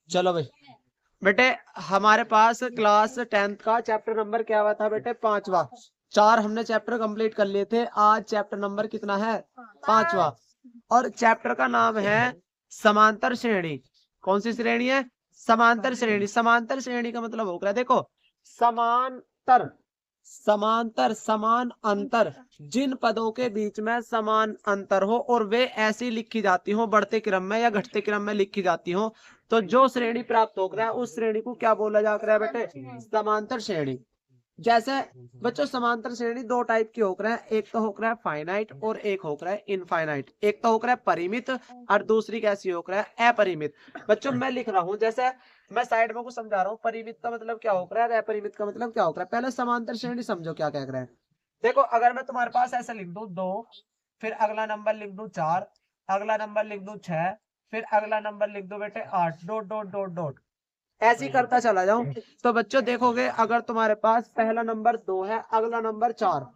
चलो भाई बेटे, हमारे पास क्लास 10th का चैप्टर नंबर क्या हुआ था बेटे? 5वां। 4 हमने चैप्टर कंप्लीट कर लिए थे, आज चैप्टर नंबर कितना है? 5वां। और चैप्टर का नाम है समांतर श्रेणी। कौन सी श्रेणी है? समांतर श्रेणी। समांतर श्रेणी का मतलब होगा, देखो, समांतर, समांतर, समान अंतर, जिन पदों के बीच में समान अंतर हो और वे ऐसी लिखी जाती हो, बढ़ते क्रम में या घटते क्रम में लिखी जाती हो, तो जो श्रेणी प्राप्त हो रहा है उस श्रेणी को क्या बोला जा रहा है बेटे? समांतर श्रेणी। जैसे बच्चों, समांतर श्रेणी दो टाइप की हो रहा है, एक तो हो रहा है फाइनाइट और एक हो रहा है इनफाइनाइट। एक तो हो रहा है परिमित और दूसरी कैसी हो रहा है? अपरिमित। बच्चों मैं लिख रहा हूं, जैसे मैं साइड में कुछ समझा रहा हूँ। परिमित का मतलब क्या हो रहा है, अपरिमित का मतलब क्या हो रहा है? पहले समांतर श्रेणी समझो क्या कह रहा है। देखो, अगर मैं तुम्हारे पास ऐसे लिख दूं 2, फिर अगला नंबर लिख दूं 4, अगला नंबर लिख दूं 6, फिर अगला नंबर लिख दो बेटे 8, डॉट डॉट डॉट डॉट, ऐसे ही करता चला जाऊं, तो बच्चों देखोगे, अगर तुम्हारे पास पहला नंबर 2 है, अगला नंबर 4,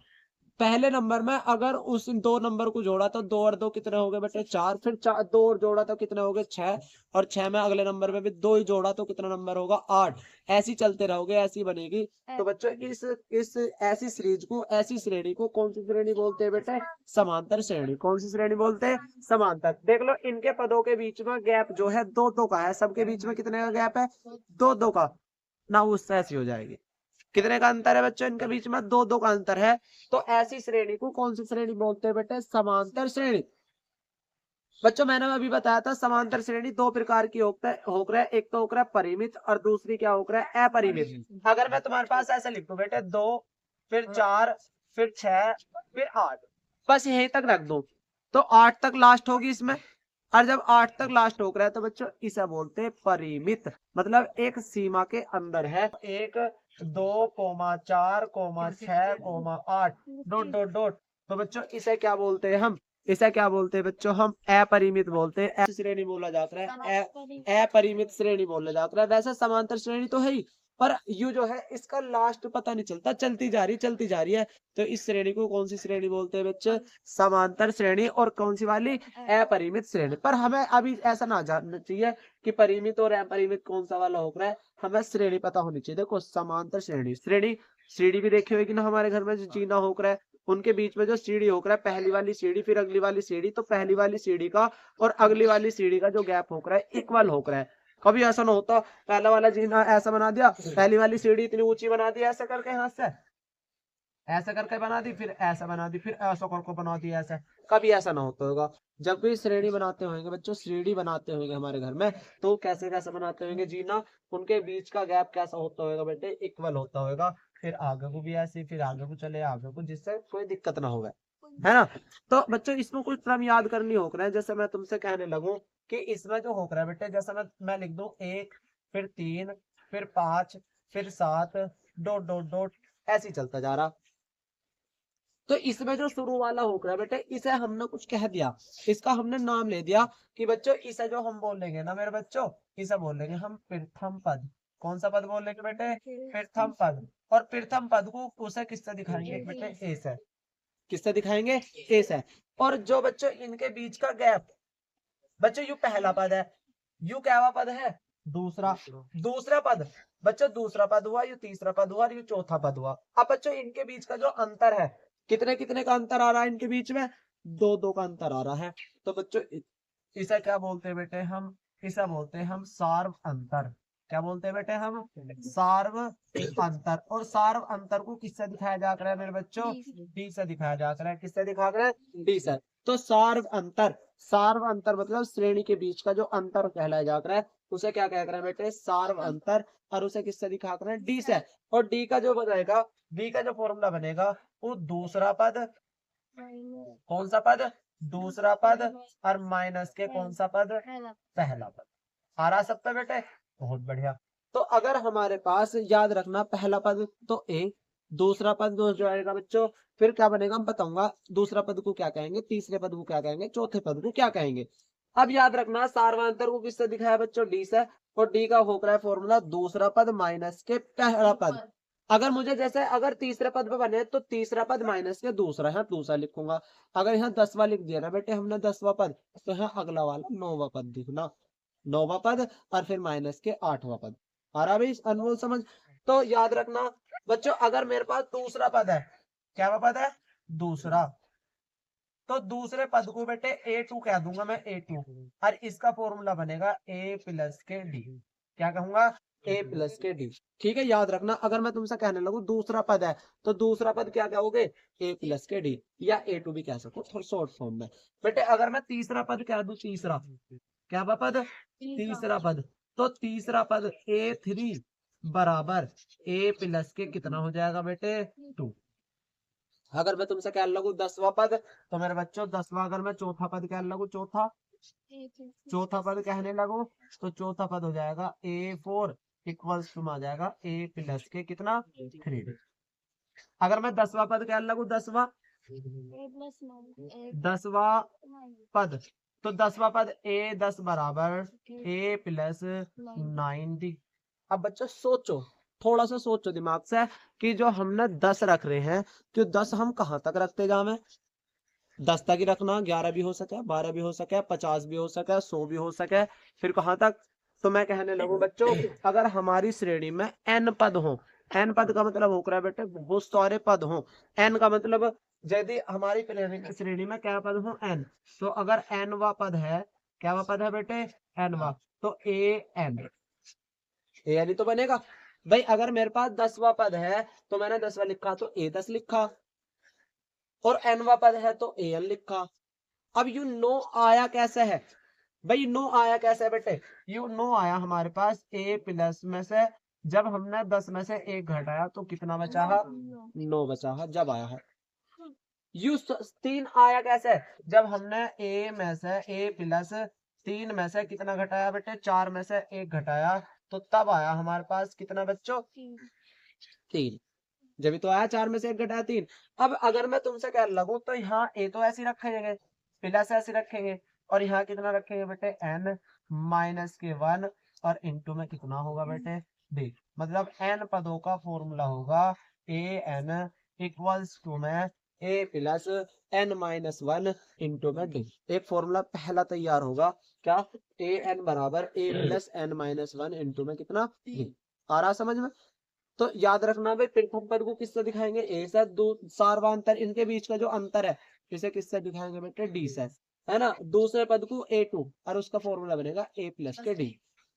पहले नंबर में अगर उस 2 नंबर को जोड़ा तो 2 और 2 कितने हो गए बेटे? 4। फिर 2 और जोड़ा तो कितने हो गए? 6। और 6 में अगले नंबर में भी 2 ही जोड़ा तो कितना नंबर होगा? 8। ऐसी चलते रहोगे, ऐसी बनेगी। तो बच्चों इस ऐसी सीरीज को, ऐसी श्रेणी को कौन सी श्रेणी बोलते हैं बेटे? समांतर श्रेणी। कौन सी श्रेणी बोलते हैं? समांतर। देख लो, इनके पदों के बीच में गैप जो है 2-2 का है। सबके बीच में कितने का गैप है? 2-2 का। ना उससे ऐसी हो जाएगी। कितने का अंतर है बच्चों इनके बीच में? 2-2 का अंतर है। तो ऐसी श्रेणी को कौन सी श्रेणी बोलते हैं बेटे? समांतर श्रेणी। बच्चों मैंने अभी बताया था, समांतर श्रेणी दो प्रकार की होता है, एक तो होकर परिमित और दूसरी क्या होकर है? अपरिमित। अगर मैं तुम्हारे पास ऐसे लिख दूं बेटे 2, फिर 4, फिर 6, फिर 8, बस यहीं तक रख दो, तो 8 तक लास्ट होगी इसमें। और जब 8 तक लास्ट हो रहा है तो बच्चों इसे बोलते हैं परिमित। मतलब एक सीमा के अंदर है। 1, 2,4,6,8 डॉट डॉट डॉट। तो बच्चों इसे क्या बोलते हैं हम? इसे क्या बोलते हैं बच्चों? हम अपरिमित बोलते हैं। ऐसी श्रेणी बोला जाता है, अपरिमित श्रेणी बोला जाता है। वैसे समांतर श्रेणी तो है ही, पर यू जो है इसका लास्ट पता नहीं चलता, चलती जा रही, चलती जा रही है। तो इस श्रेणी को कौन सी श्रेणी बोलते हैं बच्चे? समांतर श्रेणी। और कौन सी वाली? अपरिमित श्रेणी। पर हमें अभी ऐसा ना जानना चाहिए कि परिमित और अपरिमित कौन सा वाला हो रहा है, हमें श्रेणी पता होनी चाहिए। देखो, समांतर श्रेणी, श्रेणी सीढ़ी भी देखी होगी ना हमारे घर में, जो जीना हो रहा है उनके बीच में जो सीढ़ी हो रहा है, पहली वाली सीढ़ी फिर अगली वाली सीढ़ी, तो पहली वाली सीढ़ी का और अगली वाली सीढ़ी का जो गैप हो रहा है इक्वल हो रहा है। कभी ऐसा ना होता पहला वाला जीना ऐसा बना दिया, पहली वाली सीढ़ी इतनी ऊंची बना दी ऐसे करके हाथ से, ऐसा करके बना दी, फिर ऐसा बना दी, फिर ऐसा करके बना दी, ऐसा कभी ऐसा ना होता होगा। जब भी श्रेणी बनाते होंगे बच्चों, श्रेणी बनाते होंगे हमारे घर में, तो कैसे कैसे बनाते होंगे जीना, उनके बीच का गैप कैसा होता होगा बेटे? इक्वल होता होगा। फिर आगे को भी ऐसे, फिर आगे को चले आगे को, जिससे कोई दिक्कत ना होगा, है ना? तो बच्चों इसमें कुछ क्रम याद करनी हो रहा है। जैसे मैं तुमसे कहने लगूं कि इसमें जो हो रहा है बेटे, जैसे मैं लिख दूं 1, फिर 3, फिर 5, फिर 7, डॉट डॉट डॉट, ऐसे ही चलता जा रहा। तो इसमें जो शुरू वाला हो रहा है बेटे, इसे हमने कुछ कह दिया, इसका हमने नाम ले दिया कि बच्चों इसे जो हम बोलेंगे ना मेरे बच्चों, इसे बोलेंगे हम प्रथम पद। कौन सा पद बोलेंगे बेटे? प्रथम पद। और प्रथम पद को उसे किससे दिखाएंगे बेटे? ए से। किससे दिखाएंगे? ए से। और जो बच्चों इनके बीच का गैप, बच्चों यू पहला पद है, यू क्या हुआ पद है? दूसरा। दूसरा पद, बच्चों दूसरा पद हुआ, यू तीसरा पद हुआ और यू चौथा पद हुआ। अब बच्चों इनके बीच का जो अंतर है, कितने कितने का अंतर आ रहा है इनके बीच में? 2-2 का अंतर आ रहा है। तो बच्चों इसे क्या बोलते हैं बेटे? हम इसे बोलते हैं हम सार्व अंतर। क्या बोलते हैं बेटे? हम सार्व अंतर। और सार्व अंतर को किससे दिखाया जा रहा है मेरे बच्चों? डी से दिखाया जा रहा है। किससे दिखा रहा है? डी से। तो सार्व अंतर, सार्व अंतर मतलब श्रेणी के बीच का जो अंतर कहलाया जा रहा है, उसे क्या कह रहे हैं बेटे? सार्व अंतर। और उसे किससे दिखा रहे हैं? डी से। और डी का जो बनेगा, डी का जो फॉर्मूला बनेगा, वो दूसरा पद, कौन सा पद? दूसरा पद, और माइनस के कौन सा पद? पहला पद। आ रहा सब पे बेटे? बहुत बढ़िया। तो अगर हमारे पास याद रखना, पहला पद तो ए, दूसरा पद जो आएगा बच्चों, फिर क्या बनेगा मैं बताऊंगा। दूसरा पद को क्या कहेंगे, तीसरे पद को क्या कहेंगे, चौथे पद को क्या कहेंगे। अब याद रखना, सार्वंतर को किससे दिखाया बच्चों? डी से। और डी का हो रहा है फॉर्मूला दूसरा पद माइनस के पहला पद। अगर मुझे जैसे अगर तीसरे पद पे बने तो तीसरा पद माइनस के दूसरा, यहाँ दूसरा लिखूंगा। अगर यहाँ 10वां लिख दिया ना बेटे हमने 10वां पद, तो यहाँ अगला वाला 9वां पद लिखना। 9वां पद और फिर माइनस के 8वां पद। आ रहा भाई अनमोल समझ। तो याद रखना बच्चों, अगर मेरे पास दूसरा पद है, क्या पद है दूसरा, तो दूसरे पद को बेटे A2 कह दूंगा मैं, A2, और इसका फॉर्मूला बनेगा A प्लस के डी। क्या कहूंगा, A प्लस के डी। ठीक है, याद रखना अगर मैं तुमसे कहने लगू दूसरा पद है तो दूसरा पद क्या कहोगे, A प्लस के डी, या A2 भी कह सको थोड़ा शॉर्ट फॉर्म में। बेटे अगर मैं तीसरा पद कह दूं, तीसरा क्या पद, तीसरा पद, तो तीसरा पद A3 बराबर A प्लस के कितना हो जाएगा बेटे 2। अगर मैं तुमसे कह लगू 10वां पद, तो मेरे बच्चों 10वां, अगर मैं चौथा पद कह लगू, चौथा पद कहने लगू, तो चौथा पद हो जाएगा A4 इक्वल्स टू आ जाएगा A प्लस के कितना 3। अगर मैं 10वां पद कह लगू, 10वां पद, तो 10वां पद A10 बराबर A प्लस 90। अब बच्चों सोचो, थोड़ा सा सोचो दिमाग से कि जो हमने 10 रख रहे हैं, तो 10 हम कहाँ तक रखते जावे। 10 तक ही रखना, 11 भी हो सके, 12 भी हो सके, 50 भी हो सके, 100 भी हो सके, फिर कहाँ तक। तो मैं कहने लगूं बच्चों, अगर हमारी श्रेणी में n पद हो, n पद का मतलब होकर है बेटे बहुत सारे पद हो, n का मतलब यदि हमारी श्रेणी में क्या पद हो n, तो अगर n वा पद है, क्या वा पद है बेटे n वा, तो an ही तो बनेगा भाई। अगर मेरे पास 10वां पद है तो मैंने 10वां लिखा तो A10 लिखा, और nवां पद है तो an लिखा। अब यू नो आया कैसे है भाई, नो आया कैसे है बेटे, यू नो आया हमारे पास A प्लस में से, जब हमने 10 में से 1 घटाया तो कितना बचा है, 9 बचा है जब आया है। यू 3 आया कैसे, जब हमने A में से A प्लस 3 में से कितना घटाया बेटे, 4 में से 1 घटाया, तो तब आया हमारे पास कितना बच्चों 3। जब तो आया 4 में से 1 घटाया 3। अब अगर मैं तुमसे कह लगूं, तो यहाँ A तो ऐसे रखेंगे, प्लस ऐसे रखेंगे, और यहाँ कितना रखेंगे बेटे n माइनस के 1, और इंटू में कितना होगा बेटे d। मतलब n पदों का फॉर्मूला होगा an इक्वल्स टू में a plus n minus 1 into में d। एक फॉर्मूला पहला तैयार होगा, क्या, an बराबर a plus n minus 1 into में कितना d। आ रहा समझ में। तो याद रखना भाई, प्रथम पद को किससे दिखाएंगे, ए से, दो सार्वंतर इनके बीच का जो अंतर है इसे किससे दिखाएंगे बेटे डी से, है ना। दूसरे पद को A2 और उसका फॉर्मूला बनेगा A प्लस के डी।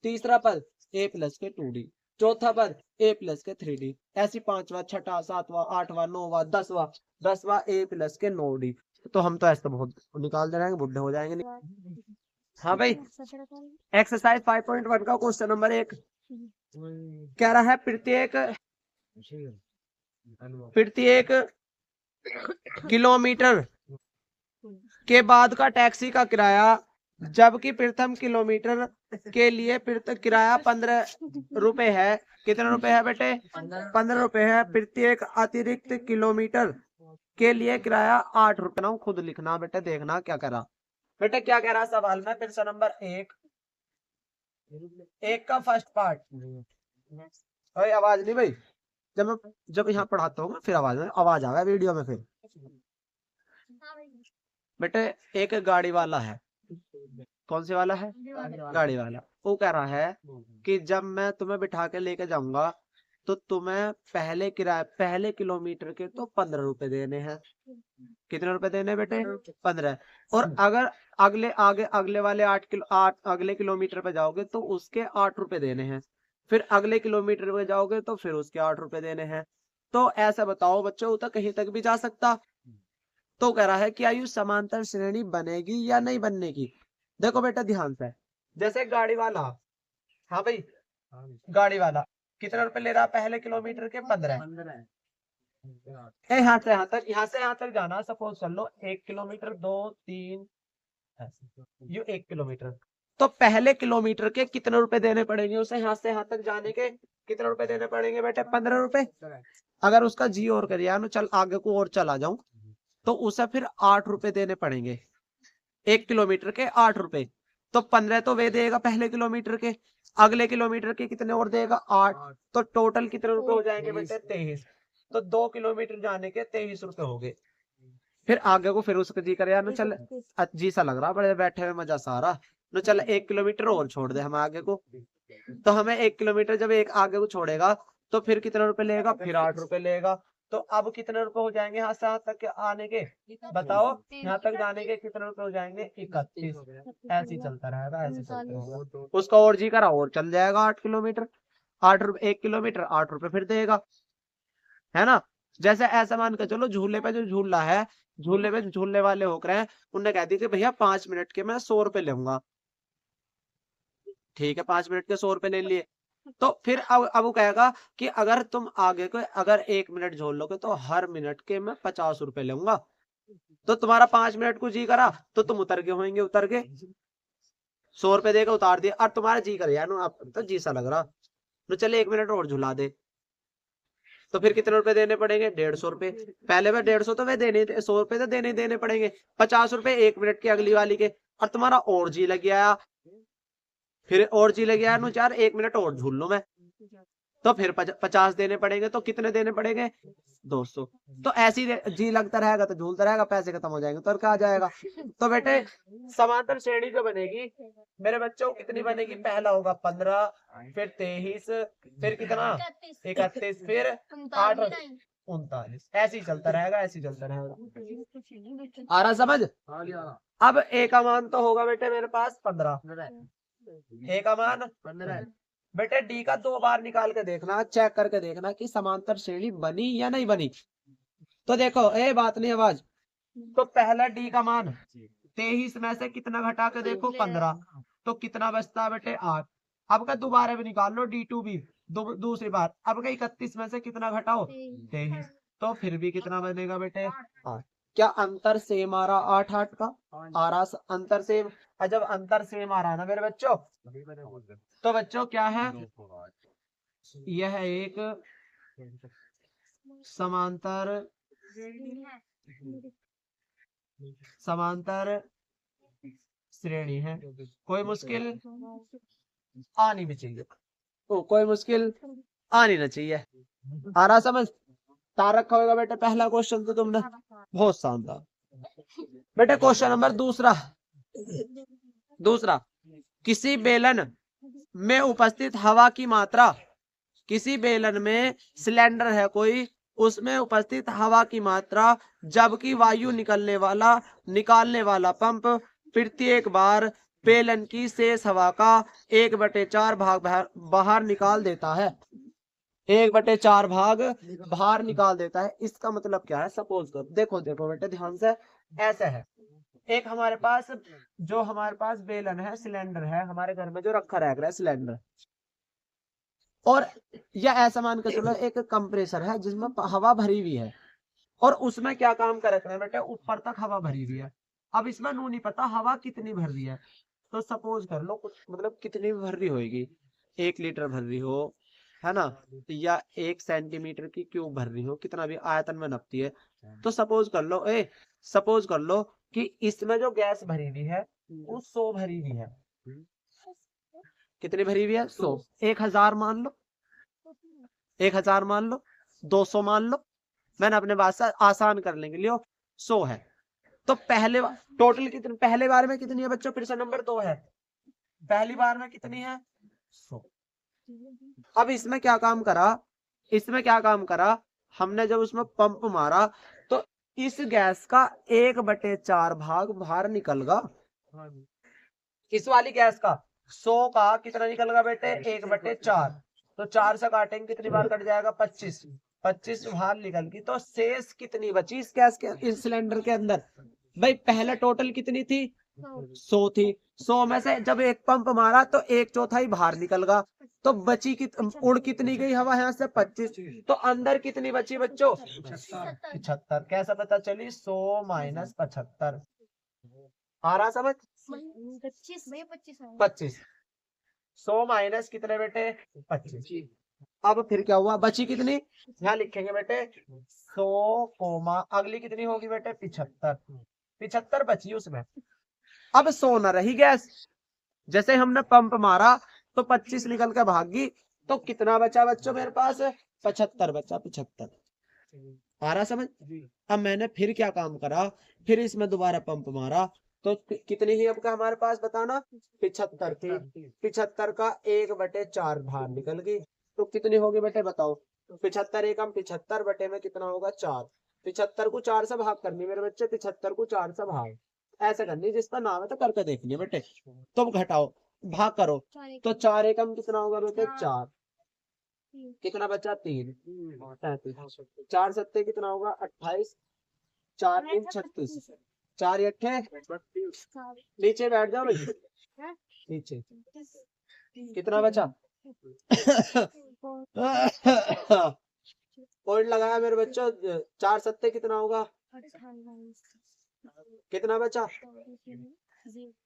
तीसरा पद A प्लस के 2D। चौथा पद A प्लस के 3D। ऐसी 5वां 6वां 7वां 8वां 9वां 10वां A प्लस के 9D। तो हम तो ऐसे तो बहुत निकाल दे रहेंगे, बुढ़े हो जाएंगे। हाँ भाई, एक्सरसाइज 5.1 का क्वेश्चन नंबर 1 कह रहा है, प्रत्येक किलोमीटर के बाद का टैक्सी का किराया, जबकि प्रथम किलोमीटर के लिए किराया 15 रुपए है। कितने रुपए है बेटे, 15 रुपए है। प्रत्येक अतिरिक्त किलोमीटर के लिए किराया 8 रुपए ना, खुद लिखना बेटे, देखना क्या करा बेटे, क्या कह रहा सवाल में। फिर से नंबर 1 का फर्स्ट पार्ट, भाई आवाज नहीं भाई, जब यहाँ पढ़ाता हूँ फिर आवाज आ गया वीडियो में। फिर बेटे एक गाड़ी वाला है, कौन सी वाला है, गाड़ी वाला। वो कह रहा है कि जब मैं तुम्हें बिठा के लेके जाऊंगा तो तुम्हें पहले किलोमीटर के तो 15 रुपए देने हैं। कितने रुपए देने बेटे, 15। और अगर अगले वाले 8 अगले किलोमीटर पे जाओगे तो उसके 8 रुपए देने हैं। फिर अगले किलोमीटर पे जाओगे तो फिर उसके 8 रुपए देने हैं। तो ऐसा बताओ बच्चों, वो तो कहीं तक भी जा सकता। तो कह रहा है कि आयु समांतर श्रेणी बनेगी या नहीं बनेगी। देखो बेटा ध्यान से, जैसे गाड़ी वाला, हाँ भाई गाड़ी वाला कितने रुपए ले रहा, पहले किलोमीटर के 15। यहाँ से यहाँ तक जाना, सपोज कर लो 1 किलोमीटर 2 3 यू 1 किलोमीटर, तो पहले किलोमीटर के कितने रुपए देने पड़ेंगे उसे, यहाँ से यहाँ तक जाने के कितने रुपए देने पड़ेंगे बेटे, 15 रुपए। अगर उसका जी और करिए ना, चल आगे को और चला जाऊं, तो उसे फिर 8 रुपए देने पड़ेंगे। 1 किलोमीटर के 8 रुपए, तो 15 तो वे देगा पहले किलोमीटर के, अगले किलोमीटर के कितने और देगा 8, तो टोटल कितने रुपए हो जाएंगे बेटे 23। तो 2 किलोमीटर जाने के 23 रुपए हो गए। फिर आगे को फिर उसका जी करे यार, चल जी सा लग रहा, बड़े बैठे हुए मजा सा आ रहा, तो चल 1 किलोमीटर और छोड़ दे हम आगे को, तो हमें 1 किलोमीटर जब एक आगे को छोड़ेगा तो फिर कितना रुपए लेगा, फिर 8 रुपए लेगा। तो अब कितने रुपए हो जाएंगे यहाँ से यहाँ तक के आने के, बताओ यहाँ तक जाने के कितने रुपए हो जाएंगे, 31। ऐसे ही चलता रहेगा, ऐसे चलता रहेगा। उसका और जी करा और चल जाएगा 8 किलोमीटर, 8 रुपए 1 किलोमीटर 8 रुपए फिर देगा, है ना। जैसे ऐसा मान के चलो झूले पे जो झूला है, झूले पे झूलने वाले होकर हैं, उनने कह दी कि भैया 5 मिनट के मैं 100 रुपए लूंगा, ठीक है 5 मिनट के 100 रुपए ले लिए। तो फिर अब वो कहेगा कि अगर तुम आगे को अगर 1 मिनट झोल लोगे तो हर मिनट के मैं 50 रुपए लूंगा। तो तुम्हारा 5 मिनट को जी करा तो तुम उतर गए होंगे, उतर के 100 रुपए देगा, उतार दिया। और तुम्हारा जी कर यार आप तो जी सा लग रहा, तो चले 1 मिनट और झुला दे, तो फिर कितने रुपए देने पड़ेंगे, 150 रुपए। पहले में 150 तो वे देने, 100 रुपए तो देने पड़ेंगे, 50 रुपए 1 मिनट के अगली वाली के। और तुम्हारा और जी लग गया, फिर और जी लग गया चार 1 मिनट और झूल लो मैं, तो फिर 50 देने पड़ेंगे, तो कितने देने पड़ेंगे, 200। तो ऐसी जी लगता रहेगा तो झूलता रहेगा, पैसे खत्म हो जाएंगे तो क्या आ जाएगा। तो बेटे समांतर श्रेणी जो बनेगी मेरे बच्चों कितनी बनेगी, पहला होगा 15, फिर 23, फिर कितना 31, फिर 8, 39। ऐसे ही चलता रहेगा, ऐसे ही चलता रहेगा। आ रहा समझ। अब ए का मान तो होगा बेटे मेरे पास 15, ए का मान 15। बेटे डी का 2 बार निकाल के देखना, चेक करके देखना कि समांतर श्रेणी बनी या नहीं बनी। तो देखो ए बात नहीं आवाज, तो पहला डी का मान 23 में से कितना घटा के देखो 15, तो कितना बचता है बेटे 8। अब का दोबारा भी निकाल लो D2 भी दूसरी बार, अब का 31 में से कितना घटाओ 23, तो फिर भी कितना बनेगा बेटे 8। क्या अंतर सेम आ रहा 8 का आ रहा, अंतर सेम। जब अंतर सेम आ रहा ना मेरे बच्चों, तो बच्चों क्या है, यह एक समांतर श्रेणी है। कोई मुश्किल आनी भी चाहिए, कोई मुश्किल आनी ना चाहिए। आ रहा समझ। तार रखा होगा बेटे पहला क्वेश्चन तो तुमने, बहुत शानदार। बेटे क्वेश्चन नंबर दूसरा, किसी बेलन में उपस्थित हवा की मात्रा, किसी बेलन में सिलेंडर है कोई, उसमें उपस्थित हवा की मात्रा जबकि वायु निकालने वाला पंप प्रत्येक बार बेलन की शेष हवा का 1/4 भाग बाहर निकाल देता है, 1/4 भाग बाहर निकाल देता है। इसका मतलब क्या है, सपोज करो, देखो बेटे ध्यान से, ऐसा है एक हमारे पास बेलन है, सिलेंडर है हमारे घर में जो रखा रह गया सिलेंडर, और यह ऐसा मान के चलो एक कंप्रेसर है जिसमें हवा भरी हुई है, और उसमें क्या काम कर रखना है बेटे, ऊपर तक हवा भरी हुई है। अब इसमें नू नहीं पता हवा कितनी भर रही है, तो सपोज कर लो कुछ मतलब कितनी भर रही होगी, 1 लीटर भर रही हो, है ना, या 1 सेंटीमीटर की क्यूब भर रही हो, कितना भी आयतन में नपती है। तो सपोज कर लो कि इसमें जो गैस भरी हुई है वो 100 भरी हुई है। कितनी भरी हुई है, 100। 1000 मान लो, 1000 मान लो, 200 मान लो, मैंने अपने बात से आसान करने के लिए 100 है। तो पहले टोटल कितनी, पहले बार में कितनी है बच्चों, फिर से नंबर 2 है, पहली बार में कितनी है 100। अब इसमें क्या काम करा, हमने जब उसमें पंप मारा तो इस गैस का 1/4 भाग बाहर निकल गया, इस वाली गैस का 100 का कितना निकल गया बेटे, 1/4, तो 4 से काटेंगे कितनी बार कट जाएगा, 25 बाहर निकल गई। तो शेष कितनी बची इस गैस के, इस सिलेंडर के अंदर, भाई पहला टोटल कितनी थी 100 थी, 100 में से जब एक पंप मारा तो 1/4 बाहर निकल गया, तो बची उड़ कितनी गई हवा यहाँ से 25, तो अंदर कितनी बची बच्चों 75। कैसा पता चली, 100 - 75। आ रहा समझ, 25, 100 माइनस कितने बेटे 25। अब फिर क्या हुआ, बची कितनी, यहाँ लिखेंगे बेटे 100, अगली कितनी होगी बेटे 75 बची उसमें। अब 100 न रही गैस, जैसे हमने पंप मारा तो 25 निकल के भागी, तो कितना बचा बच्चों मेरे पास, 75 बचा, 75। आ रहा समझ। अब मैंने फिर क्या काम करा, फिर इसमें दोबारा पंप मारा तो कितनी ही अब का हमारे पास बताना, 75 थी। 75 का 1/4 बाहर निकल गई, तो कितनी होगी बेटे बताओ। 75 एकम 75 बटे में कितना होगा 4। 75 को 4 से भाग करनी मेरे बच्चे, 75 को 4 से भाग ऐसे करनी, जिसका नाम है तो करके देखनी बेटे। तुम घटाओ भाग करो, तो 4 एकम कितना होगा बेटे 4, कितना बचा 3, 4 सत्ते कितना होगा 28, 4 3 36, 4 अट्ठे नीचे बैठ जाओ भाई, नीचे कितना बचा पॉइंट लगाया मेरे बच्चों, 4 सत्ते कितना होगा, कितना बचा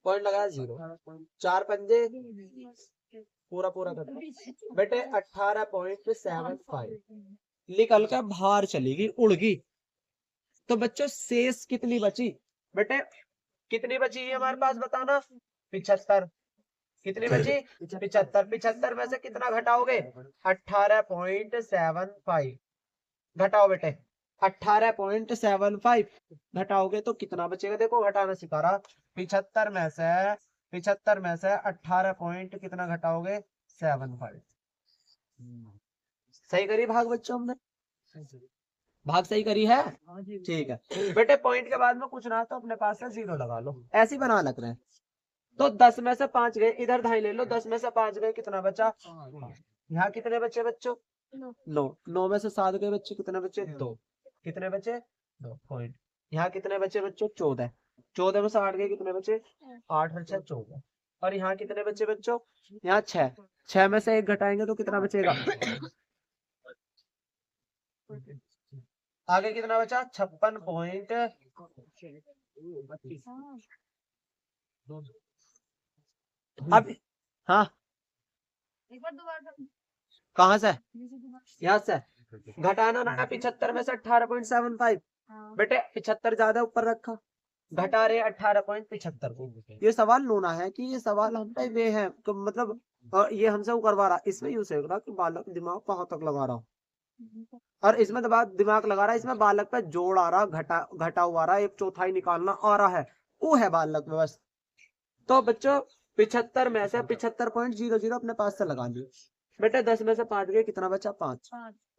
पॉइंट लगाया 0, 4 पंजे पूरा पूरा कर बेटे 18.75 निकल कर बाहर चलेगी, उड़ गई। तो बच्चों शेष कितनी बची बेटे, कितनी बची है हमारे पास बताना, 75, कितनी बची 75, 75 में से कितना घटाओगे 18.75 घटाओ बेटे, 18.75 घटाओगे तो कितना बचेगा, देखो घटाना सिखा रहा, 75 में से 18 पॉइंट कितना घटाओगे 75। सही करी भाग बच्चों हमने, भाग सही करी है, ठीक है बेटे। पॉइंट के बाद में कुछ ना तो अपने पास से 0 लगा लो, ऐसे ही बना लग रहे हैं। तो 10 में से 5 गए, इधर ढाई ले लो, 10 में से 5 गए कितना बचा, यहाँ कितने बचे बच्चों 9, 9 में से 7 गए बच्चे कितने बचे 2, कितने बचे 2 पॉइंट। यहाँ कितने बचे बच्चों 14, 14 में से 8 गए कितने बचे 8 और 6 14, और यहाँ कितने बचे बच्चों यहाँ 6, 6 में से 1 घटाएंगे तो कितना बचेगा आगे कितना बचा 56 पॉइंट, अब हाँ कहाँ से, यहाँ से घटाना ना 75 में से 18.75 बेटे, 75 ज्यादा ऊपर रखा, घटा रहे 18.75 को। ये सवाल नोना है कि ये सवाल हम पे वे है, तो मतलब ये हमसे वो करवा रहा, इसमें यूज है कि बालक दिमाग कहाँ तक लगा रहा, और इसमें दिमाग लगा रहा है, इसमें बालक पे जोड़ आ रहा, घटा हुआ रहा, 1/4 निकालना आ रहा है, वो है बालक में बस। तो बच्चों 75 में से 75.00 अपने पास से लगा ली बेटे, 10 में से 5 गए कितना बचा 5,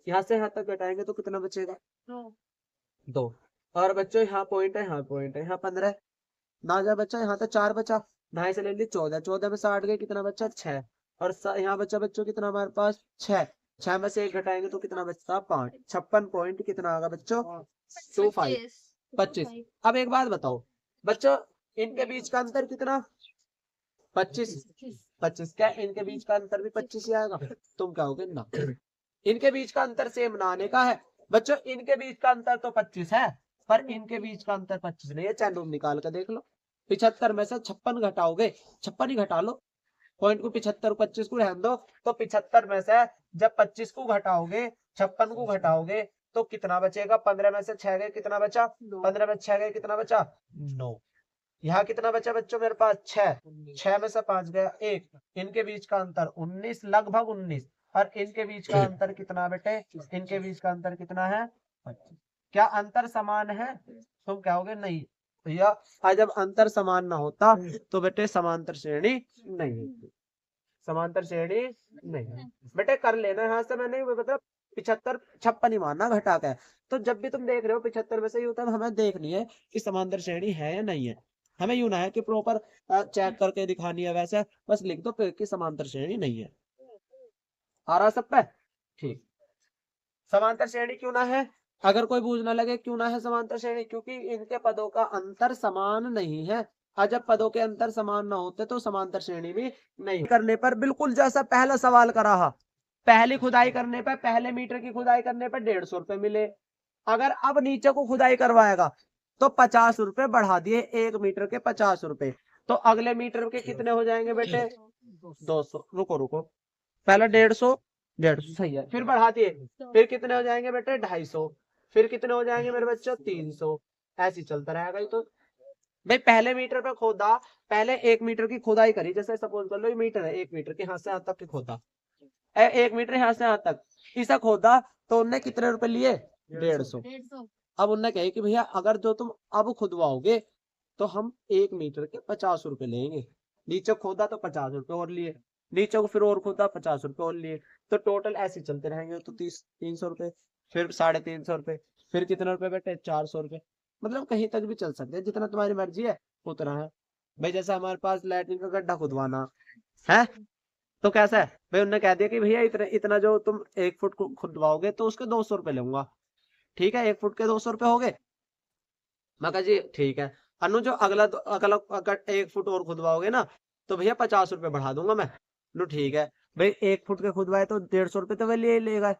यहाँ से यहाँ तक घटाएंगे तो कितना बचेगा 2, और बच्चों यहाँ पॉइंट है, यहाँ पॉइंट है, यहाँ 15 ना जा बच्चा, यहाँ तक 4 बचा, ढाई से ले ली 14, 14 में से 8 गए कितना बचा 6, और यहाँ बचा बच्चों कितना हमारे पास 6, 6 में से 1 घटाएंगे तो कितना बचता 5, 56 पॉइंट कितना आएगा बच्चों 25। अब एक बात बताओ बच्चों, इनके बीच का अंतर कितना 25, 25 क्या इनके बीच का अंतर भी 25 ही आएगा, तुम कहोगे ना इनके बीच का अंतर सेम ना आने का है बच्चों, इनके बीच का अंतर तो 25 है पर इनके बीच का अंतर 25 नहीं है, चाहे तुम निकाल कर देख लो। 75 में से 56 घटाओगे, 56 ही घटा लो, पॉइंट को 75 25 को रहने दो, तो 75 में से जब 25 को घटाओगे 56 को घटाओगे तो कितना बचेगा, 15 में से 6 गए कितना बचा, 15 में 6 गए कितना बचा 9, यहाँ कितना बचा बच्चों मेरे पास 6, 6 में से 5 गया 1, इनके बीच का अंतर 19, लगभग 19, और इनके बीच का अंतर कितना बेटे, इनके बीच का अंतर कितना है 25। क्या अंतर समान है, तुम कहोगे नहीं भैया, जब अंतर समान ना होता तो बेटे समांतर श्रेणी नहीं होती, समांतर श्रेणी नहीं बेटे कर लेना यहाँ से, मैंने मतलब 75 56 ही मानना घटा के, तो जब भी तुम देख रहे हो 75 में से यूं, तब हमें देखनी है कि समांतर श्रेणी है या नहीं है, हमें यूं ना है कि प्रॉपर चेक करके दिखानी है, वैसे बस लिख दो कि समांतर श्रेणी नहीं है। आ रहा सब पे ठीक, समांतर श्रेणी क्यों ना है, अगर कोई बूझना लगे क्यों ना है समांतर श्रेणी, क्योंकि इनके पदों का अंतर समान नहीं है, और जब पदों के अंतर समान ना होते तो समांतर श्रेणी भी नहीं करने पर, बिल्कुल जैसा पहला सवाल करा है, पहली खुदाई करने पर, पहले मीटर की खुदाई करने पर 150 रुपए मिले, अगर अब नीचे को खुदाई करवाएगा तो 50 रुपए बढ़ा दिए, 1 मीटर के 50 रुपए, तो अगले मीटर के कितने हो जाएंगे बेटे 200, रुको रुको पहले 150 सही है, फिर बढ़ा दिए, फिर कितने हो जाएंगे बेटे 250, फिर कितने हो जाएंगे मेरे बच्चों 300, ऐसे चलता रहेगा। तो भाई पहले मीटर पे खोदा, पहले 1 मीटर की खुदाई करी, जैसे सपोज कर लो ये मीटर है, 1 मीटर के यहाँ से यहाँ तक की खोदा, 1 मीटर यहाँ से यहाँ तक इसे खोदा, तो उनने कितने रुपए लिए 150। अब उनने कहे कि भैया अगर जो तुम अब खुदवाओगे तो हम 1 मीटर के 50 रुपए लेंगे। नीचे खोदा तो 50 रुपए और लिए, नीचे को फिर और खोदा 50 रुपए और लिए, तो टोटल ऐसे चलते रहेंगे। तो 300 रुपए, फिर 350 रुपए, फिर कितने रुपए बेटे 400 रुपए। मतलब कहीं तक भी चल सकते हैं, जितना तुम्हारी मर्जी है उतना है भाई। जैसे हमारे पास लैट्रिन का गड्ढा खुदवाना है, तो कैसा है भाई, उन्होंने कह दिया कि भैया इतना इतना जो तुम 1 फुट खुदवाओगे तो उसके 200 रुपए लूंगा। ठीक है, 1 फुट के 200 रुपए हो गए। मैं कहा जी ठीक है। अनु जो अगला अगला अगर 1 फुट और खुदवाओगे ना तो भैया 50 रुपए बढ़ा दूंगा मैं। नो ठीक है भाई, 1 फुट के खुदवाए तो 150 रुपए तो वह ले लेगा,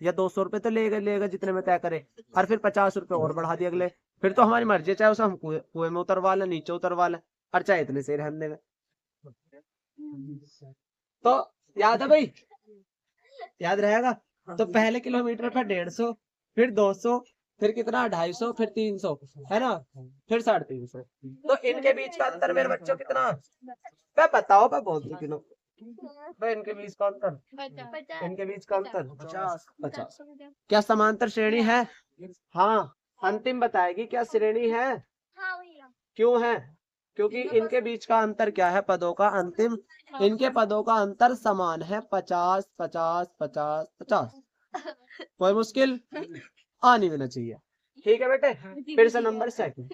या 200 रुपए तो लेगा लेगा जितने में तय करे, और फिर 50 रुपए और बढ़ा दिए अगले। फिर तो हमारी मर्जी है, चाहे उसे हम कुएं में उतरवा लें, नीचे उतरवा लें, और चाहे इतने से रहने में। तो याद है भाई, याद रहेगा। तो पहले किलोमीटर पर 150, फिर 200, फिर कितना 250, फिर 300, है ना, फिर 350। तो इनके बीच का अंतर मेरे बच्चों कितना, मैं बताओ, मैं बोल दूं किलो भाई, इनके बीच का अंतर, इनके बीच का अंतर 50 50। क्या समांतर श्रेणी है? हाँ, अंतिम बताएगी क्या श्रेणी है। क्यों है? क्योंकि इनके बीच का अंतर क्या है, पदों का अंतिम, इनके पदों का अंतर समान है 50 50 50 50। कोई मुश्किल आ नहीं देना चाहिए। ठीक है बेटे, फिर से नंबर सेकंड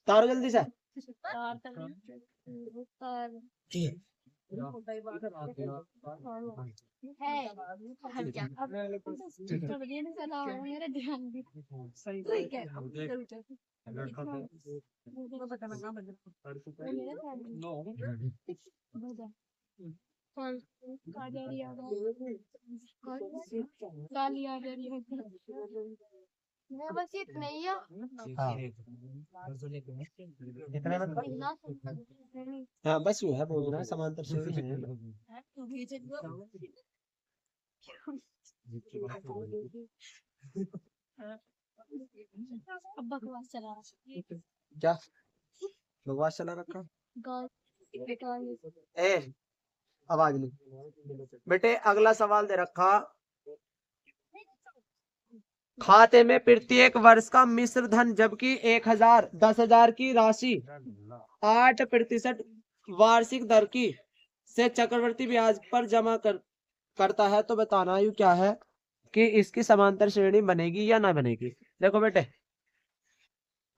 तारो जल्दी से। बस इतना ही है। हाँ, इतना मतलब, हाँ बस वो है, बोल रहा है समांतर श्रेणी है। अब बकवास चला क्या बकवास चला रखा? रहा। ए आवाज नहीं बेटे। अगला सवाल दे रखा, खाते में प्रत्येक वर्ष का मिश्र धन जबकि 1000 10,000 की राशि 8% वार्षिक दर की से चक्रवृद्धि ब्याज पर जमा करता है, तो बताना यू क्या है कि इसकी समांतर श्रेणी बनेगी या ना बनेगी। देखो बेटे,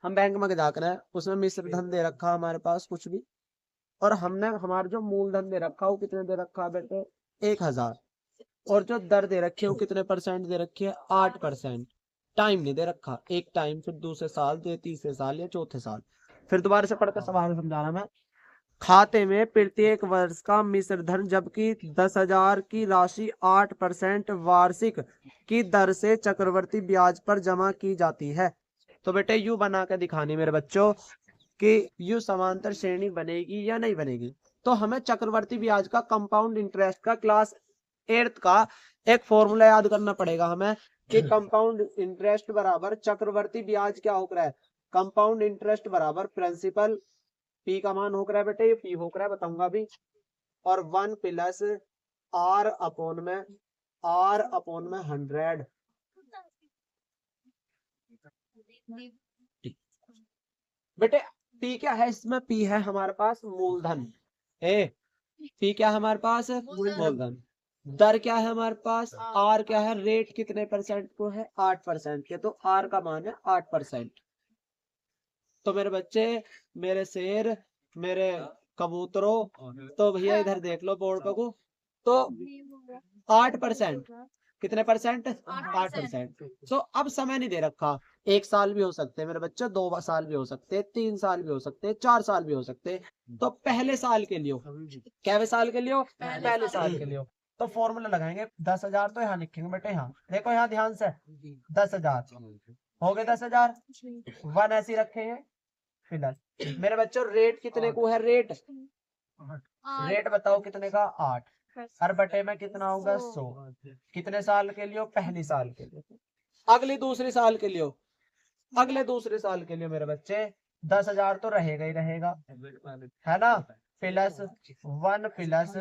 हम बैंक में जा कर, उसमें मिश्र धन दे रखा हमारे पास कुछ भी, और हमने हमारा जो मूलधन दे रखा वो कितने दे रखा है बेटे 1000, और जो दर दे रखी है वो कितने परसेंट दे रखी है 8%। टाइम नहीं दे रखा, एक टाइम, फिर दूसरे साल, फिर तीसरे साल या चौथे साल। फिर दोबारा से पढ़कर सवाल समझाना मैं। खाते में प्रत्येक वर्ष का मिश्र धन जबकि 10,000 की राशि 8% वार्षिक की दर से चक्रवर्ती ब्याज पर जमा की जाती है। तो बेटे यू बना के दिखानी मेरे बच्चों कि यू समांतर श्रेणी बनेगी या नहीं बनेगी। तो हमें चक्रवर्ती ब्याज का, कंपाउंड इंटरेस्ट का, क्लास 8th का एक फॉर्मूला याद करना पड़ेगा हमें कि कंपाउंड इंटरेस्ट बराबर चक्रवर्ती ब्याज क्या हो रहा है, कंपाउंड इंटरेस्ट बराबर प्रिंसिपल, पी का मान हो रहा है बेटे, ये पी हो रहा है बताऊंगा अभी, और 1 प्लस आर अपॉन में 100। बेटे पी क्या है इसमें, पी है हमारे पास मूलधन, ए पी क्या है हमारे पास मूलधन। दर क्या है हमारे पास, आर क्या है, रेट कितने परसेंट को है 8% के, तो आर का मान है 8%। तो मेरे बच्चे, मेरे शेर, मेरे कबूतरों, तो भैया इधर देख लो बोर्ड पे को, तो 8%, कितने परसेंट 8%। सो अब समय नहीं दे रखा, 1 साल भी हो सकते हैं मेरे बच्चे, 2 साल भी हो सकते हैं, 3 साल भी हो सकते हैं, 4 साल भी हो सकते हैं। तो पहले साल के लिए, क्या साल के लिए, पहले साल के लिए, तो फॉर्मूला लगाएंगे 10,000, तो यहाँ लिखेंगे बेटे, यहाँ देखो, यहाँ ध्यान से 10,000 हो गए, 10,000 1 ऐसी रखे हैं फिलहाल। मेरे बच्चों रेट कितने को है, रेट बताओ कितने का 8, हर बटे में कितना होगा 100। कितने साल के लिए, पहली साल के लिए। अगली दूसरी साल के लिए, अगले दूसरे साल के लिए मेरे बच्चे 10,000 तो रहेगा ही रहेगा, है ना, प्लस 1 प्लस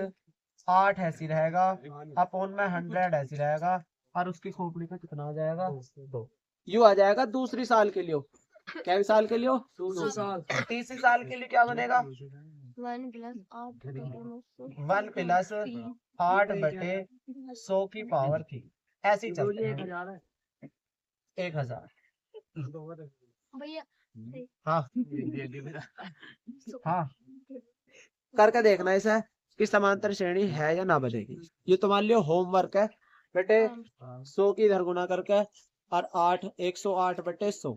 8 ऐसी रहेगा, अपॉन में 100 ऐसी रहेगा, और उसकी खोपड़ी का कितना आ जाएगा 2। यू आ जाएगा दूसरी साल के लिए। क्या साल के लिए? दूसरे साल। तीसरी साल के लिए क्या बनेगा? 1 प्लस 8 1 प्लस 8 बटे 100 की पावर 3। ऐसे ही चलते हैं। 1000। भैया हाँ हाँ, करके देखना इसे कि समांतर श्रेणी है या ना बनेगी। ये तुम्हारे लिए होमवर्क है बेटे। 100 की इधर गुना करके और 8 108 बटे 100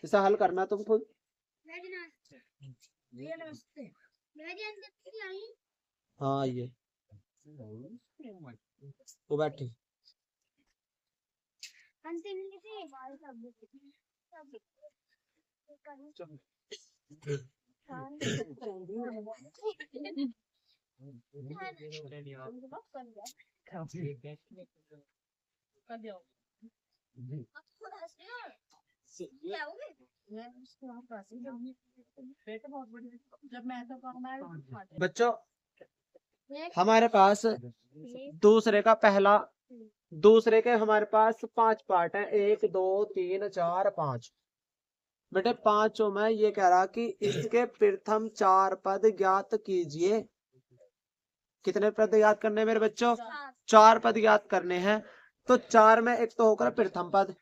इसे हल करना तुम खुद। हाँ ये वो बैठी। बच्चों हमारे पास दूसरे का पहला दूसरे के हमारे पास 5 पार्ट है। 1 2 3 4 5 बेटे। पांचों में ये कह रहा कि इसके प्रथम 4 पद ज्ञात कीजिए। कितने पद याद करने हैं मेरे बच्चों? 4 पद याद करने हैं। तो 4 में एक तो होकर प्रथम पद,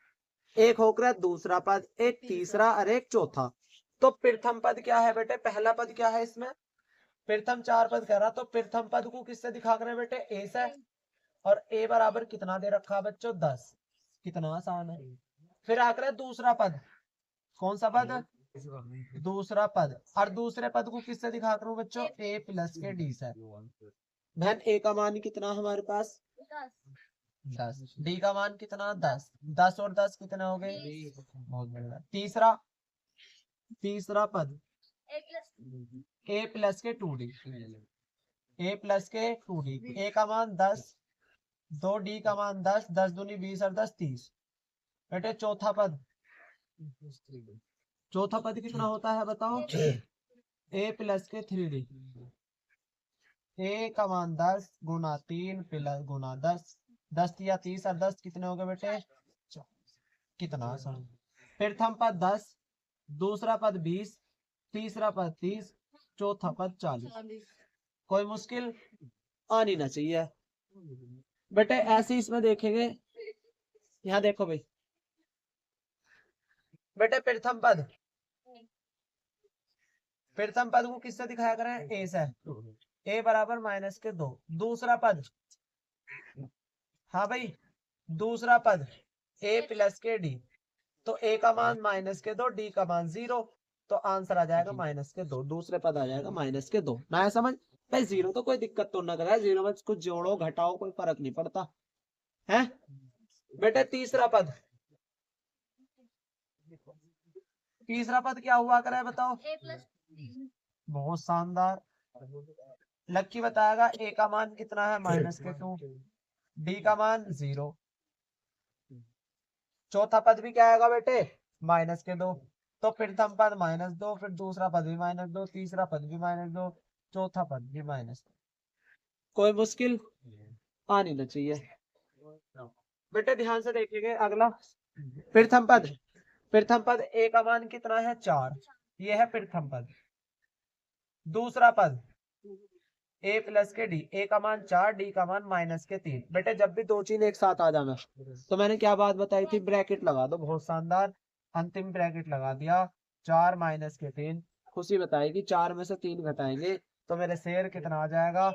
एक होकर दूसरा पद, एक तीसरा और एक चौथा। तो प्रथम पद क्या है बेटे? पहला पद क्या है इसमें? प्रथम 4 पद कह रहा, तो प्रथम पद को किससे दिखा कर बेटे? ए से। और ए बराबर कितना दे रखा बच्चों? 10। कितना आसान है। फिर आकर दूसरा पद, कौन सा पद? दूसरा पद। और दूसरे पद को किससे दिखा करूं बच्चों? ए प्लस के डी से। बहन ए का मान कितना हमारे पास? 10। डी का मान कितना? 10। 10 और 10 कितने हो गए? बहुत बढ़िया। तीसरा पद ए प्लस के 2d। ए प्लस के 2d। ए का मान 10, 2 डी का मान 10, 10 दूनी 20 और 10 30 बेटे। चौथा पद कितना होता है बताओ? ए प्लस के 3d। ए का मान 10 गुना 3 प्लस गुना 10, 10 या 30 और 10 कितने हो गए बेटे? कितना आसान। प्रथम पद 10, दूसरा पद 20, तीसरा पद 30, चौथा पद 40। कोई मुश्किल आनी ना चाहिए बेटे। ऐसे इसमें देखेंगे, यहाँ देखो भाई बेटे। प्रथम पद को किससे दिखाया करें? ए से। ए बराबर माइनस के 2। दूसरा पद, हाँ भाई दूसरा पद ए प्लस के डी। तो ए का मान माइनस के 2, डी का मान 0। तो आंसर आ जाएगा माइनस के 2। दूसरे पद आ जाएगा माइनस के 2। ना है समझ भाई? 0 तो कोई दिक्कत तो ना करे। 0 में कुछ जोड़ो घटाओ कोई फर्क नहीं पड़ता है बेटे। तीसरा पद क्या हुआ करे बताओ? बहुत शानदार। लक्की बताएगा। ए का मान कितना है? माइनस के 2। डी का मान 0। चौथा पद भी क्या आएगा बेटे? माइनस के 2। तो प्रथम पद -2, फिर दूसरा पद भी -2, तीसरा पद भी -2, चौथा पद भी -2। कोई मुश्किल आनी ना चाहिए बेटे। ध्यान से देखेंगे अगला। प्रथम पद ए का मान कितना है? 4। ये है प्रथम पद। दूसरा पद ए प्लस के डी। ए का मान 4, डी का मान माइनस के 3। बेटे जब भी दो चीज एक साथ आ जाना तो मैंने क्या बात बताई थी? ब्रैकेट लगा दो। बहुत शानदार, अंतिम ब्रैकेट लगा दिया। 4 माइनस के 3। खुशी बताएगी 4 में से 3 घटाएंगे तो मेरे शेर कितना आ जाएगा?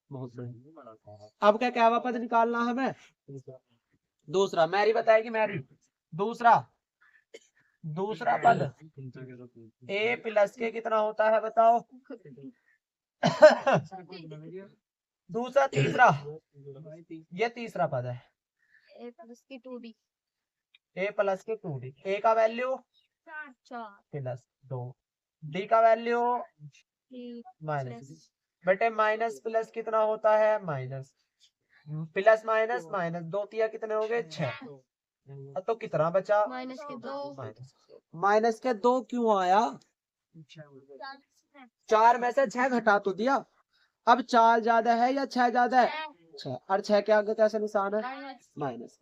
बहुत बढ़िया। अब क्या हुआ पद निकालना है हमें? दूसरा। मैरी बताएगी। मैरी दूसरा पद ए प्लस के कितना होता है बताओ? दूसरा तीसरा, ये तीसरा पद है। ए प्लस की 2d। ए प्लस के 2d। ए का वैल्यू 4 प्लस 2, डी का वैल्यू माइनस। बेटे माइनस प्लस कितना होता है? माइनस। प्लस माइनस माइनस, 2 तिया कितने हो गए? 6। तो कितना बचा? माइनस के 2। माइनस के 2 क्यों आया? 4 में से 6 घटा तो दिया। अब 4 ज्यादा है या 6 ज्यादा है? 6 और 6 के आगे कैसा निशान है माइनस।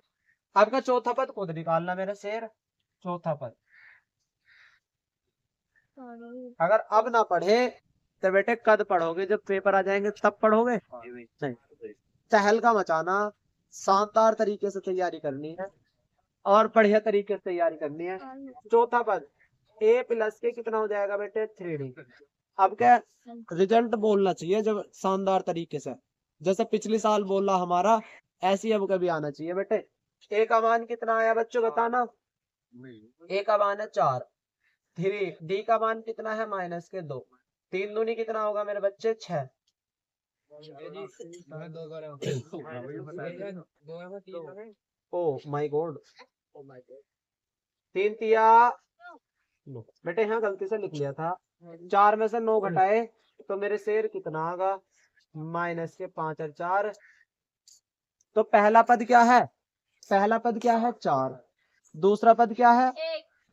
आपका चौथा पद खुद निकालना मेरा शेर। चौथा पद अगर अब ना पढ़े तो बेटे कद पढ़ोगे, जब पेपर आ जाएंगे तब पढ़ोगे नहीं। तहलका मचाना, शानदार तरीके से तैयारी करनी है और बढ़िया तरीके से तैयारी करनी है। चौथा पद a प्लस के कितना हो जाएगा बेटे 3d। अब क्या रिजल्ट बोलना चाहिए जब शानदार तरीके से, जैसे पिछले साल बोला हमारा, ऐसी अब कभी आना चाहिए बेटे। a का मान कितना आया बच्चों बताना। a का मान है 4, 3, d का मान कितना है -2, 3 दूनी कितना होगा मेरे बच्चे 6। ओ माय गॉड, 3 तिया बेटे यहाँ गलती से लिख लिया था। 4 में से 9 घटाए तो मेरे शेर कितना आगा -5 और 4। तो पहला पद क्या है, पहला पद क्या है 4, दूसरा पद क्या है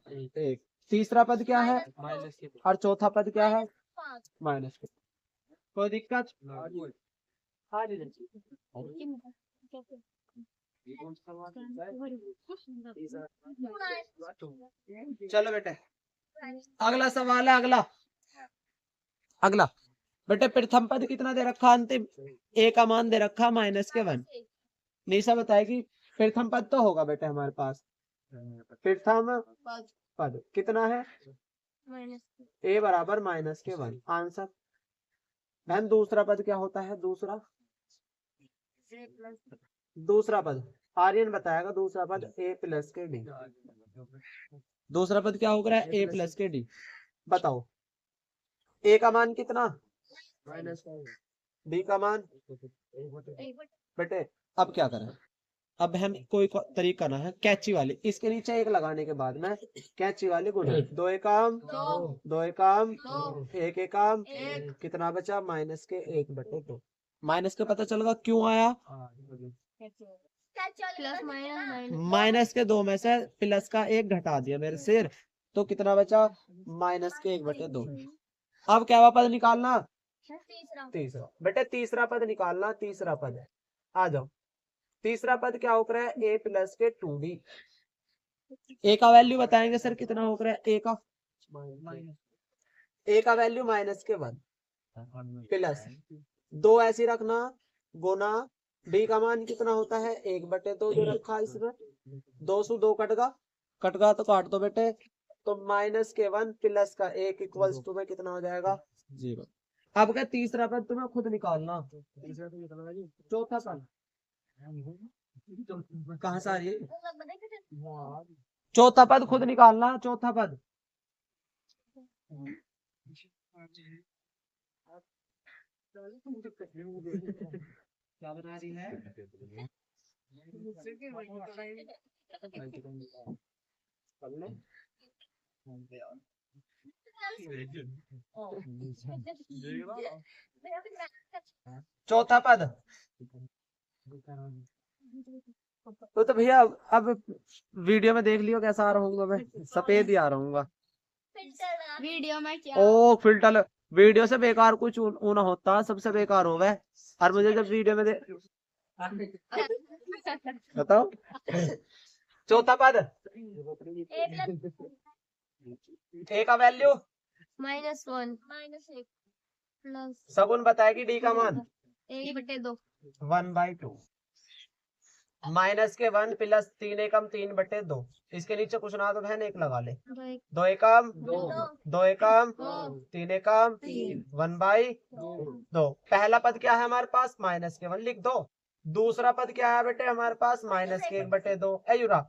1, तीसरा पद क्या है और चौथा पद क्या है -2। कोई दिक्कत हाँ जी चलो बेटे अगला सवाल है। अगला अगला बेटे प्रथम पद कितना दे रखा, अंतिम a का मान दे रखा -1। निशा बताएगी प्रथम पद तो होगा बेटे हमारे पास। प्रथम पद कितना है a बराबर -1 आंसर। बहन दूसरा पद क्या होता है, दूसरा पद आर्यन बताएगा। दूसरा पद a प्लस के d, दूसरा पद क्या होगा a प्लस के d। बताओ a का मान कितना d का मान बेटे। अब क्या करें, अब हम कोई तरीका ना है कैची वाली, इसके नीचे 1 लगाने के बाद में कैची वाली गुना 2 एकम 2 एकम 1 एकम कितना बचा -1/2। माइनस के पता चलेगा क्यों आया, -2 में से प्लस का 1 घटा दिया मेरे शेर, तो कितना बचा -1/2। अब क्या पद निकालना, तीसरा बेटे तीसरा पद निकालना। तीसरा पद आ जाओ, तीसरा पद क्या होकर है a प्लस के 2d। a का वैल्यू बताएंगे सर कितना होकर है, a का वैल्यू -1 प्लस 2 ऐसी रखना गुना d का मान कितना होता है 1/2 जो रखा इसमें। 2 से 2 कट गया तो काट दो बेटे, तो -1 प्लस का 1 इक्वल्स टू में कितना हो जाएगा 0। अब क्या तीसरा पद तुम्हें खुद निकालना। चौथा पद कहाँ से आ रही है, चौथा पद खुद निकालना। चौथा पद क्या बना रही है, चौथा पद तो भैया अब वीडियो में देख लियो कैसा आ रहा हूँ मैं, सफेद ही आ रहा हूँ। वीडियो में क्या ओ फिल्टर, वीडियो से बेकार कुछ ऊना होता, सबसे बेकार हो गए। और मुझे जब वीडियो में बताओ चौथा पद a का वैल्यू -1 प्लस सगुन बताएगी d का मान 1/2 1/2 -1 प्लस 3 एकम 3/2। इसके नीचे कुछ ना तो बहन 1 लगा ले। 2 एकम 2 एकम 3 एकम 1/2। पहला पद क्या है हमारे पास -1 लिख दो। दूसरा पद क्या है बेटे हमारे पास -1/2 युरा।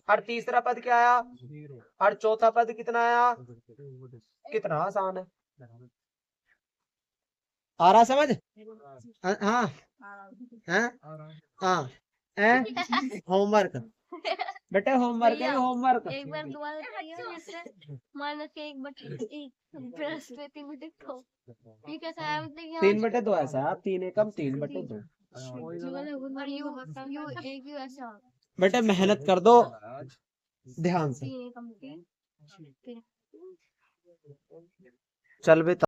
और तीसरा पद क्या आया और चौथा पद कितना आया। कितना आसान है, आ रहा समझ। हाँ हाँ होमवर्क बेटे, होमवर्क है होमवर्क। एक बार दोबारा बताइए। -1/1 प्लस 3/2 ये कैसा है, मतलब 3/2 ऐसा है, 3 एकम 3/2। बेटे मेहनत कर दो ध्यान से, चल बेटा।